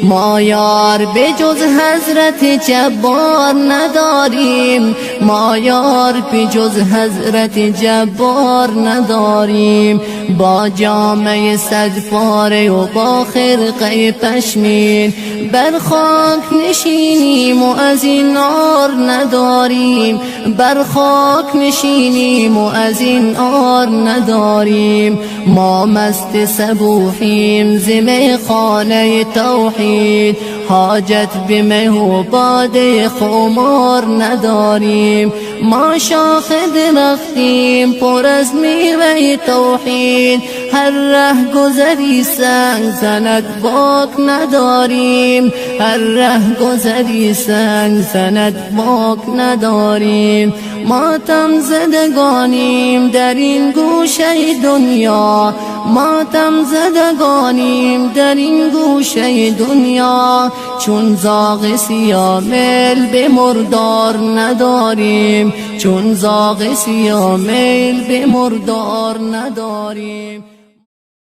ما یار به جز حضرت جبار نداریم، ما یار به جز حضرت جبار نداریم. با جامه صد پاره و با خرقه پشمین بر خاک نشینیم و از این عار نداریم، بر خاک نشینیم و از این عار نداریم. ما مست صبوحیم ز میخانه توحید، حاجت به می و باده خمار نداریم. ما شاخ درختیم پر از میوه توحید، هر ره گذری سنگ زند باک نداریم، هر ره گذری سنگ زند باک نداریم. ماتم زدگانیم در این گوشه دنیا، ماتم زدگانیم در این گوشه دنیا. چون زاغ سیاه میل به مردار نداریم، چون زاغ سیاه میل به مردار نداریم.